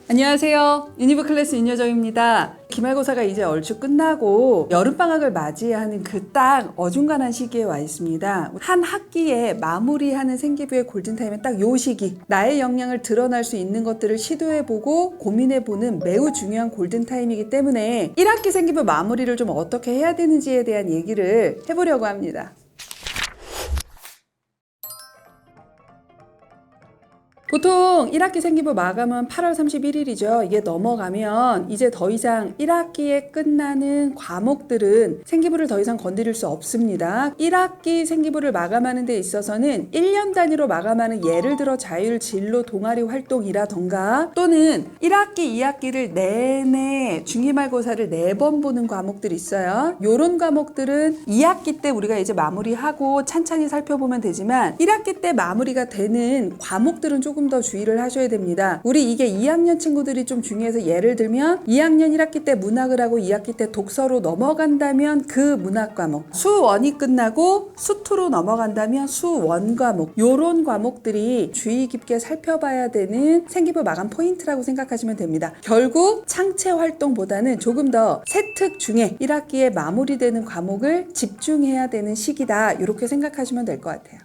안녕하세요. 유니브 클래스 윤여정입니다. 기말고사가 이제 얼추 끝나고 여름방학을 맞이하는 그 딱 어중간한 시기에 와 있습니다. 한 학기에 마무리하는 생기부의 골든타임은 딱 요 시기, 나의 역량을 드러날 수 있는 것들을 시도해보고 고민해보는 매우 중요한 골든타임이기 때문에 1학기 생기부 마무리를 좀 어떻게 해야 되는지에 대한 얘기를 해보려고 합니다. 보통 1학기 생기부 마감은 8월 31일이죠. 이게 넘어가면 이제 더 이상 1학기에 끝나는 과목들은 생기부를 더 이상 건드릴 수 없습니다. 1학기 생기부를 마감하는 데 있어서는 1년 단위로 마감하는 예를 들어 자율 진로 동아리 활동이라던가 또는 1학기, 2학기를 내내 중기말고사를 4번 보는 과목들이 있어요. 요런 과목들은 2학기 때 우리가 이제 마무리하고 찬찬히 살펴보면 되지만 1학기 때 마무리가 되는 과목들은 조금 더 주의를 하셔야 됩니다. 우리 이게 2학년 친구들이 좀 중요해서 예를 들면 2학년 1학기 때 문학을 하고 2학기 때 독서로 넘어간다면 그 문학 과목, 수1이 끝나고 수2로 넘어간다면 수1 과목, 요런 과목들이 주의 깊게 살펴봐야 되는 생기부 마감 포인트라고 생각하시면 됩니다. 결국 창체 활동보다는 조금 더 세특 중에 1학기에 마무리되는 과목을 집중해야 되는 시기다, 이렇게 생각하시면 될 것 같아요.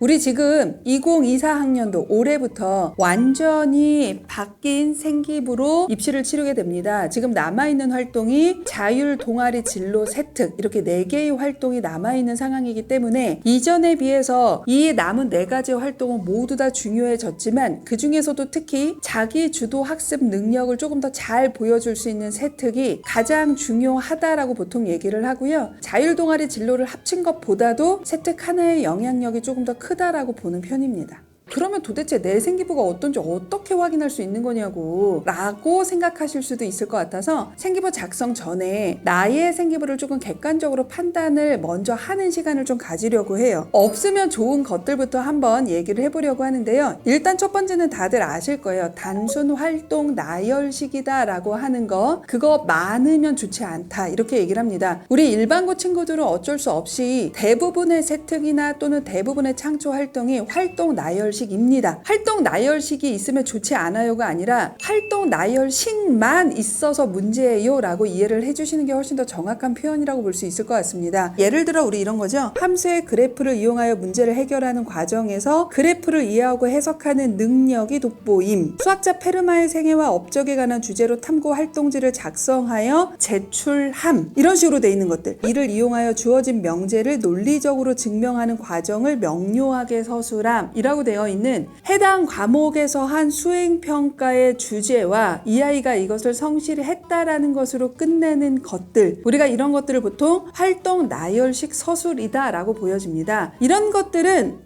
우리 지금 2024학년도 올해부터 완전히 바뀐 생기부로 입시를 치르게 됩니다. 지금 남아있는 활동이 자율 동아리 진로 세특 이렇게 4개의 활동이 남아있는 상황이기 때문에 이전에 비해서 이 남은 4가지 활동은 모두 다 중요해졌지만 그 중에서도 특히 자기 주도 학습 능력을 조금 더 잘 보여줄 수 있는 세특이 가장 중요하다라고 보통 얘기를 하고요. 자율 동아리 진로를 합친 것보다도 세특 하나의 영향력이 조금 더 크다라고 보는 편입니다. 그러면 도대체 내 생기부가 어떤지 어떻게 확인할 수 있는 거냐고 라고 생각하실 수도 있을 것 같아서 생기부 작성 전에 나의 생기부를 조금 객관적으로 판단을 먼저 하는 시간을 좀 가지려고 해요. 없으면 좋은 것들부터 한번 얘기를 해보려고 하는데요. 일단 첫 번째는 다들 아실 거예요. 단순 활동 나열식이다 라고 하는 거, 그거 많으면 좋지 않다 이렇게 얘기를 합니다. 우리 일반고 친구들은 어쩔 수 없이 대부분의 세특이나 또는 대부분의 창조 활동이 활동 나열식 입니다. 활동 나열식이 있으면 좋지 않아요가 아니라 활동 나열식만 있어서 문제예요 라고 이해를 해주시는 게 훨씬 더 정확한 표현이라고 볼 수 있을 것 같습니다. 예를 들어 우리 이런 거죠. 함수의 그래프를 이용하여 문제를 해결하는 과정에서 그래프를 이해하고 해석하는 능력이 돋보임, 수학자 페르마의 생애와 업적에 관한 주제로 탐구 활동지를 작성하여 제출함, 이런 식으로 돼 있는 것들, 이를 이용하여 주어진 명제를 논리적으로 증명하는 과정을 명료하게 서술함 이라고 되어 있는 해당 과목에서 한 수행평가의 주제와 이 아이가 이것을 성실히 했다라는 것으로 끝내는 것들, 우리가 이런 것들을 보통 활동 나열식 서술이다 라고 보여집니다. 이런 것들은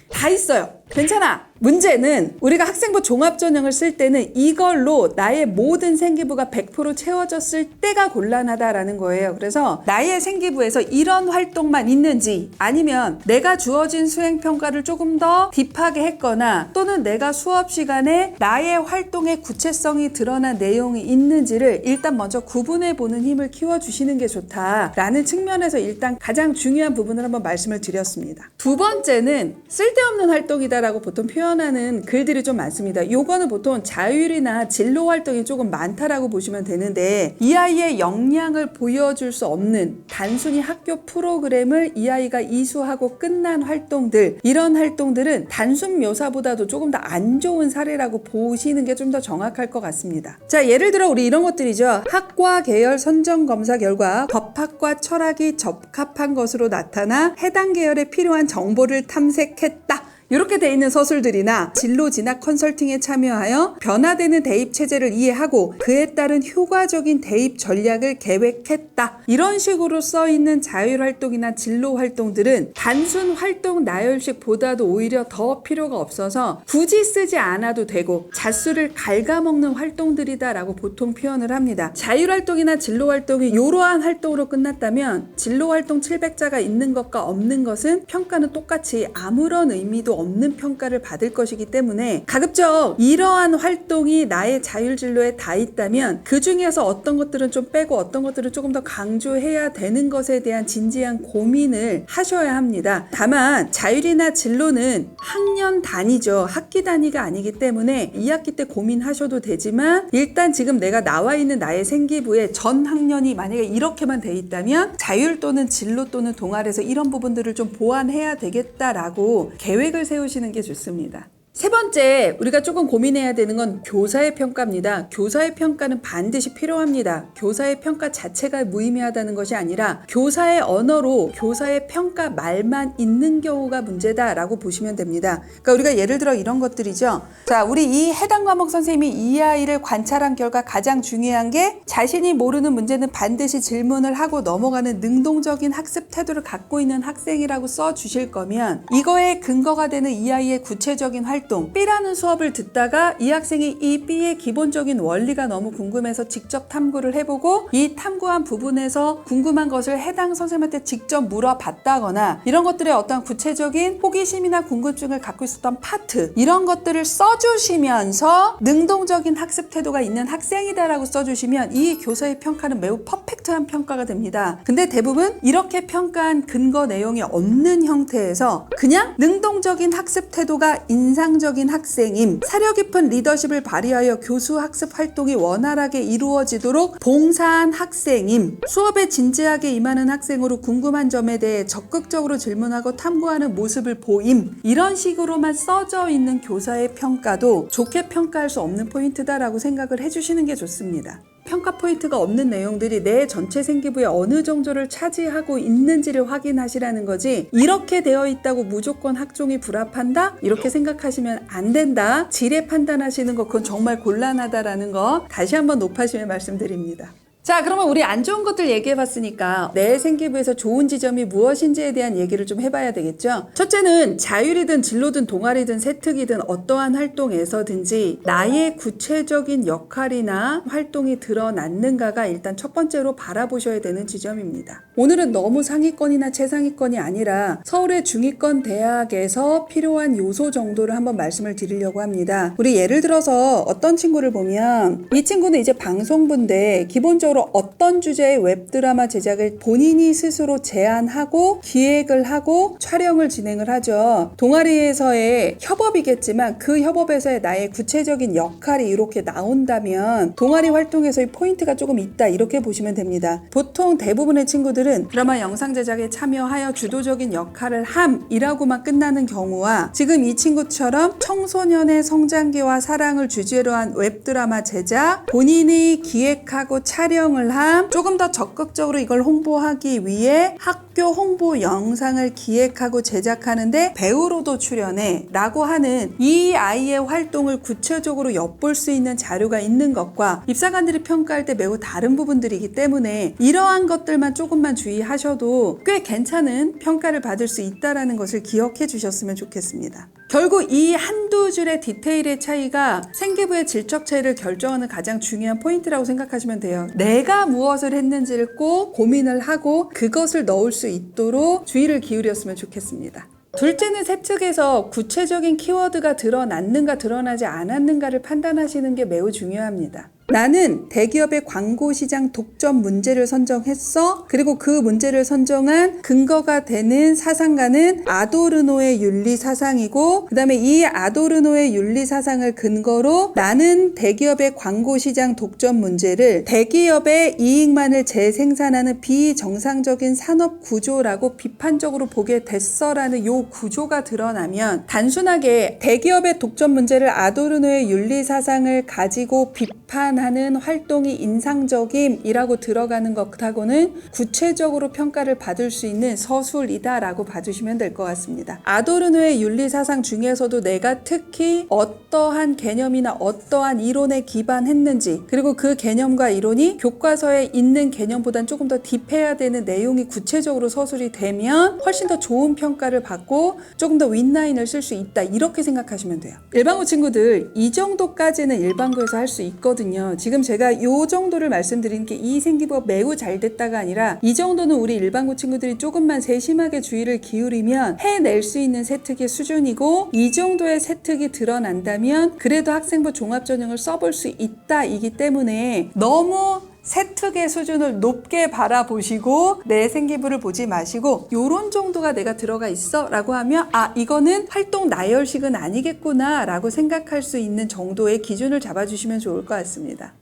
다 있어요. 괜찮아. 문제는 우리가 학생부 종합전형을 쓸 때는 이걸로 나의 모든 생기부가 100% 채워졌을 때가 곤란하다라는 거예요. 그래서 나의 생기부에서 이런 활동만 있는지, 아니면 내가 주어진 수행평가를 조금 더 딥하게 했거나 또는 내가 수업 시간에 나의 활동의 구체성이 드러난 내용이 있는지를 일단 먼저 구분해보는 힘을 키워주시는 게 좋다라는 측면에서 일단 가장 중요한 부분을 한번 말씀을 드렸습니다. 두 번째는 쓸데없는 활동이다라고 보통 표현하는 글들이 좀 많습니다. 요거는 보통 자율이나 진로 활동이 조금 많다라고 보시면 되는데, 이 아이의 역량을 보여줄 수 없는 단순히 학교 프로그램을 이 아이가 이수하고 끝난 활동들, 이런 활동들은 단순 묘사보다도 조금 더 안 좋은 사례라고 보시는 게 좀 더 정확할 것 같습니다. 자, 예를 들어 우리 이런 것들이죠. 학과 계열 선정 검사 결과 법학과 철학이 적합한 것으로 나타나 해당 계열에 필요한 정보를 탐색했다, 이렇게 돼 있는 서술들이나 진로 진학 컨설팅에 참여하여 변화되는 대입 체제를 이해하고 그에 따른 효과적인 대입 전략을 계획했다, 이런 식으로 써 있는 자율 활동이나 진로 활동들은 단순 활동 나열식보다도 오히려 더 필요가 없어서 굳이 쓰지 않아도 되고 잣수를 갉아먹는 활동들이다라고 보통 표현을 합니다. 자율 활동이나 진로 활동이 이러한 활동으로 끝났다면 진로 활동 700자가 있는 것과 없는 것은 평가는 똑같이 아무런 의미도 없는 평가를 받을 것이기 때문에 가급적 이러한 활동이 나의 자율진로에 다 있다면 그 중에서 어떤 것들은 좀 빼고 어떤 것들은 조금 더 강조해야 되는 것에 대한 진지한 고민을 하셔야 합니다. 다만 자율이나 진로는 학년 단위죠. 학기 단위가 아니기 때문에 2학기 때 고민하셔도 되지만 일단 지금 내가 나와 있는 나의 생기부에 전 학년이 만약에 이렇게만 돼 있다면 자율 또는 진로 또는 동아리에서 이런 부분들을 좀 보완해야 되겠다라고 계획을 세우시는 게 좋습니다. 세 번째, 우리가 조금 고민해야 되는 건 교사의 평가입니다. 교사의 평가는 반드시 필요합니다. 교사의 평가 자체가 무의미하다는 것이 아니라 교사의 언어로 교사의 평가 말만 있는 경우가 문제다라고 보시면 됩니다. 그러니까 우리가 예를 들어 이런 것들이죠. 자, 우리 이 해당 과목 선생님이 이 아이를 관찰한 결과 가장 중요한 게 자신이 모르는 문제는 반드시 질문을 하고 넘어가는 능동적인 학습 태도를 갖고 있는 학생이라고 써주실 거면 이거에 근거가 되는 이 아이의 구체적인 활동 B라는 수업을 듣다가 이 학생이 이 B의 기본적인 원리가 너무 궁금해서 직접 탐구를 해보고 이 탐구한 부분에서 궁금한 것을 해당 선생님한테 직접 물어봤다거나 이런 것들의 어떤 구체적인 호기심이나 궁금증을 갖고 있었던 파트 이런 것들을 써주시면서 능동적인 학습 태도가 있는 학생이다라고 써주시면 이 교사의 평가는 매우 퍼펙트한 평가가 됩니다. 근데 대부분 이렇게 평가한 근거 내용이 없는 형태에서 그냥 능동적인 학습 태도가 인상적인 학생임, 사려 깊은 리더십을 발휘하여 교수 학습 활동이 원활하게 이루어지도록 봉사한 학생임, 수업에 진지하게 임하는 학생으로 궁금한 점에 대해 적극적으로 질문하고 탐구하는 모습을 보임, 이런 식으로만 써져 있는 교사의 평가도 좋게 평가할 수 없는 포인트다라고 생각을 해주시는 게 좋습니다. 평가 포인트가 없는 내용들이 내 전체 생기부에 어느 정도를 차지하고 있는지를 확인하시라는 거지 이렇게 되어 있다고 무조건 학종이 불합한다? 이렇게 생각하시면 안 된다. 지레 판단하시는 거 그건 정말 곤란하다라는 거 다시 한번 높아심에 말씀드립니다. 자, 그러면 우리 안 좋은 것들 얘기해봤으니까 내 생기부에서 좋은 지점이 무엇인지에 대한 얘기를 좀 해봐야 되겠죠. 첫째는 자율이든 진로든 동아리든 세특이든 어떠한 활동에서든지 나의 구체적인 역할이나 활동이 드러났는가가 일단 첫 번째로 바라보셔야 되는 지점입니다. 오늘은 너무 상위권이나 최상위권이 아니라 서울의 중위권 대학에서 필요한 요소 정도를 한번 말씀을 드리려고 합니다. 우리 예를 들어서 어떤 친구를 보면 이 친구는 이제 방송부인데 기본적으로 어떤 주제의 웹드라마 제작을 본인이 스스로 제안하고 기획을 하고 촬영을 진행을 하죠. 동아리에서의 협업이겠지만 그 협업에서의 나의 구체적인 역할이 이렇게 나온다면 동아리 활동에서의 포인트가 조금 있다 이렇게 보시면 됩니다. 보통 대부분의 친구들은 드라마 영상 제작에 참여하여 주도적인 역할을 함이라고만 끝나는 경우와 지금 이 친구처럼 청소년의 성장기와 사랑을 주제로 한 웹드라마 제작, 본인이 기획하고 촬영을 함, 조금 더 적극적으로 이걸 홍보하기 위해 학교 홍보 영상을 기획하고 제작하는데 배우로도 출연해 라고 하는 이 아이의 활동을 구체적으로 엿볼 수 있는 자료가 있는 것과 입사관들이 평가할 때 매우 다른 부분들이기 때문에 이러한 것들만 조금만 주의하셔도 꽤 괜찮은 평가를 받을 수 있다는 것을 기억해 주셨으면 좋겠습니다. 결국 이 한두 줄의 디테일의 차이가 생기부의 질적 차이를 결정하는 가장 중요한 포인트라고 생각하시면 돼요. 내가 무엇을 했는지를 꼭 고민을 하고 그것을 넣을 수 있도록 주의를 기울였으면 좋겠습니다. 둘째는 세특에서 구체적인 키워드가 드러났는가 드러나지 않았는가를 판단하시는 게 매우 중요합니다. 나는 대기업의 광고 시장 독점 문제를 선정했어. 그리고 그 문제를 선정한 근거가 되는 사상가는 아도르노의 윤리 사상이고 그 다음에 이 아도르노의 윤리 사상을 근거로 나는 대기업의 광고 시장 독점 문제를 대기업의 이익만을 재생산하는 비정상적인 산업 구조라고 비판적으로 보게 됐어라는 요 구조가 드러나면 단순하게 대기업의 독점 문제를 아도르노의 윤리 사상을 가지고 비판하는 활동이 인상적임이라고 들어가는 것하고는 구체적으로 평가를 받을 수 있는 서술이다라고 봐주시면 될 것 같습니다. 아도르노의 윤리사상 중에서도 내가 특히 어떠한 개념이나 어떠한 이론에 기반했는지 그리고 그 개념과 이론이 교과서에 있는 개념보다는 조금 더 딥해야 되는 내용이 구체적으로 서술이 되면 훨씬 더 좋은 평가를 받고 조금 더 윈라인을 쓸 수 있다 이렇게 생각하시면 돼요. 일반고 친구들 이 정도까지는 일반고에서 할 수 있거든요. 뭐냐면요. 지금 제가 요 정도를 말씀드린 게 이 생기부가 매우 잘 됐다가 아니라 이 정도는 우리 일반고 친구들이 조금만 세심하게 주의를 기울이면 해낼 수 있는 세특의 수준이고, 이 정도의 세특이 드러난다면 그래도 학생부 종합전형을 써볼 수 있다 이기 때문에 너무 세특의 수준을 높게 바라보시고 내 생기부를 보지 마시고 요런 정도가 내가 들어가 있어 라고 하면 아, 이거는 활동 나열식은 아니겠구나 라고 생각할 수 있는 정도의 기준을 잡아주시면 좋을 것 같습니다.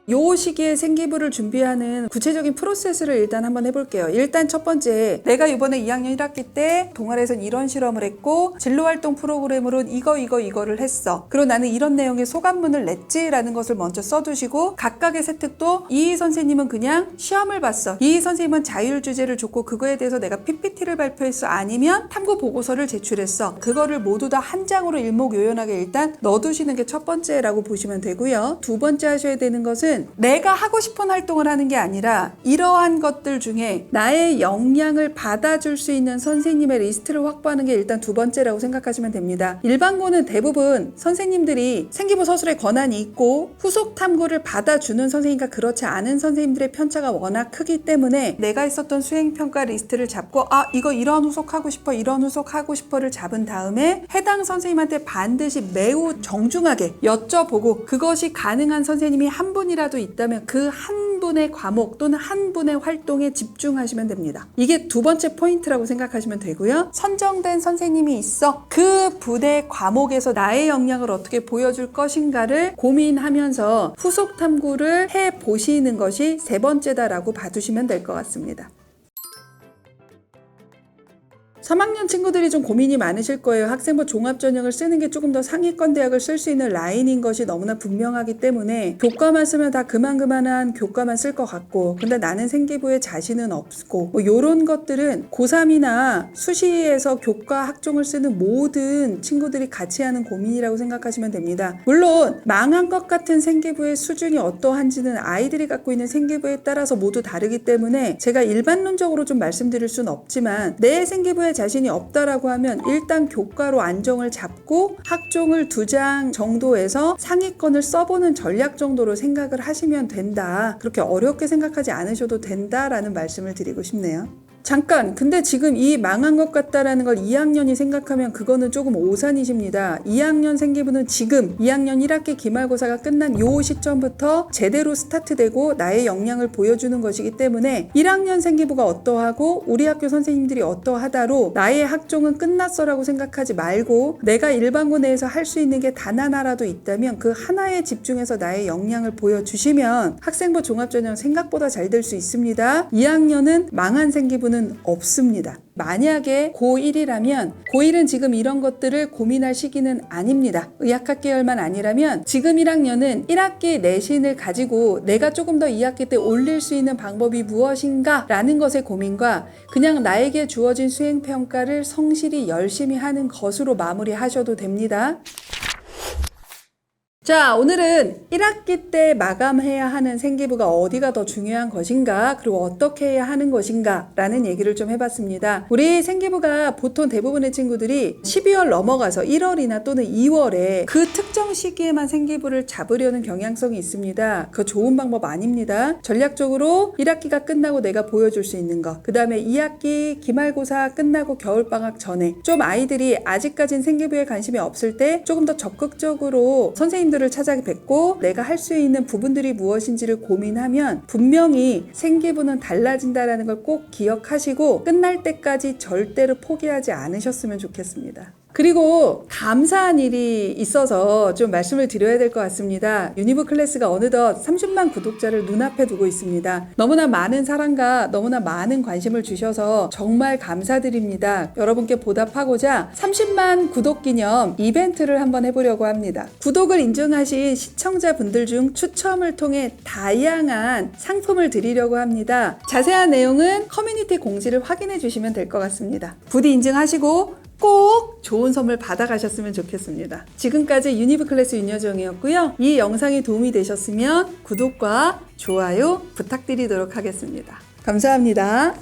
요 시기에 생기부를 준비하는 구체적인 프로세스를 일단 한번 해볼게요. 일단 첫 번째, 내가 이번에 2학년 1학기 때 동아리에서는 이런 실험을 했고 진로활동 프로그램으로는 이거를 했어. 그리고 나는 이런 내용의 소감문을 냈지 라는 것을 먼저 써두시고, 각각의 세특도 이 선생님은 그냥 시험을 봤어, 이 선생님은 자율 주제를 줬고 그거에 대해서 내가 PPT를 발표했어, 아니면 탐구 보고서를 제출했어, 그거를 모두 다 한 장으로 일목요연하게 일단 넣어두시는 게 첫 번째라고 보시면 되고요. 두 번째 하셔야 되는 것은 내가 하고 싶은 활동을 하는 게 아니라 이러한 것들 중에 나의 역량을 받아줄 수 있는 선생님의 리스트를 확보하는 게 일단 두 번째라고 생각하시면 됩니다. 일반고는 대부분 선생님들이 생기부 서술에 권한이 있고 후속 탐구를 받아주는 선생님과 그렇지 않은 선생님들의 편차가 워낙 크기 때문에 내가 했었던 수행평가 리스트를 잡고 아, 이거 이런 후속하고 싶어, 이런 후속하고 싶어를 잡은 다음에 해당 선생님한테 반드시 매우 정중하게 여쭤보고, 그것이 가능한 선생님이 한 분이라도 있다면 그 한 분의 과목 또는 한 분의 활동에 집중하시면 됩니다. 이게 두 번째 포인트라고 생각하시면 되고요. 선정된 선생님이 있어 그 분의 과목에서 나의 역량을 어떻게 보여줄 것인가를 고민하면서 후속 탐구를 해보시는 것이 세 번째다라고 봐두시면 될 것 같습니다. 3학년 친구들이 좀 고민이 많으실 거예요. 학생부 종합전형을 쓰는 게 조금 더 상위권 대학을 쓸 수 있는 라인인 것이 너무나 분명하기 때문에 교과만 쓰면 다 그만한 교과만 쓸 것 같고, 근데 나는 생기부에 자신은 없고, 뭐 요런 것들은 고3이나 수시에서 교과 학종을 쓰는 모든 친구들이 같이 하는 고민이라고 생각하시면 됩니다. 물론 망한 것 같은 생기부의 수준이 어떠한지는 아이들이 갖고 있는 생기부에 따라서 모두 다르기 때문에 제가 일반론적으로 좀 말씀드릴 수는 없지만, 내 생기부에 자신이 없다라고 하면 일단 교과로 안정을 잡고 학종을 2장 정도에서 상위권을 써보는 전략 정도로 생각을 하시면 된다. 그렇게 어렵게 생각하지 않으셔도 된다라는 말씀을 드리고 싶네요. 잠깐, 근데 지금 이 망한 것 같다라는 걸 2학년이 생각하면 그거는 조금 오산이십니다. 2학년 생기부는 지금 2학년 1학기 기말고사가 끝난 요 시점부터 제대로 스타트되고 나의 역량을 보여주는 것이기 때문에 1학년 생기부가 어떠하고 우리 학교 선생님들이 어떠하다로 나의 학종은 끝났어라고 생각하지 말고, 내가 일반고 내에서 할 수 있는 게 단 하나라도 있다면 그 하나에 집중해서 나의 역량을 보여주시면 학생부 종합전형 생각보다 잘 될 수 있습니다. 2학년은 망한 생기부는 없습니다. 만약에 고1이라면 고1은 지금 이런 것들을 고민할 시기는 아닙니다. 의학학 계열만 아니라면 지금 1학년은 1학기 내신을 가지고 내가 조금 더 2학기 때 올릴 수 있는 방법이 무엇인가 라는 것의 고민과 그냥 나에게 주어진 수행평가를 성실히 열심히 하는 것으로 마무리하셔도 됩니다. 자, 오늘은 1학기 때 마감해야 하는 생기부가 어디가 더 중요한 것인가, 그리고 어떻게 해야 하는 것인가 라는 얘기를 좀 해봤습니다. 우리 생기부가 보통 대부분의 친구들이 12월 넘어가서 1월이나 또는 2월에 그 특정 시기에만 생기부를 잡으려는 경향성이 있습니다. 그거 좋은 방법 아닙니다. 전략적으로 1학기가 끝나고 내가 보여줄 수 있는 거, 그 다음에 2학기 기말고사 끝나고 겨울방학 전에 좀 아이들이 아직까진 생기부에 관심이 없을 때 조금 더 적극적으로 선생님들 을 찾아뵙고 내가 할 수 있는 부분들이 무엇인지를 고민하면 분명히 생기부는 달라진다는 걸 꼭 기억하시고 끝날 때까지 절대로 포기하지 않으셨으면 좋겠습니다. 그리고 감사한 일이 있어서 좀 말씀을 드려야 될 것 같습니다. 유니브 클래스가 어느덧 30만 구독자를 눈앞에 두고 있습니다. 너무나 많은 사랑과 너무나 많은 관심을 주셔서 정말 감사드립니다. 여러분께 보답하고자 30만 구독 기념 이벤트를 한번 해보려고 합니다. 구독을 인증하신 시청자분들 중 추첨을 통해 다양한 상품을 드리려고 합니다. 자세한 내용은 커뮤니티 공지를 확인해 주시면 될 것 같습니다. 부디 인증하시고 꼭 좋은 선물 받아가셨으면 좋겠습니다. 지금까지 유니브 클래스 윤여정이었고요. 이 영상이 도움이 되셨으면 구독과 좋아요 부탁드리도록 하겠습니다. 감사합니다.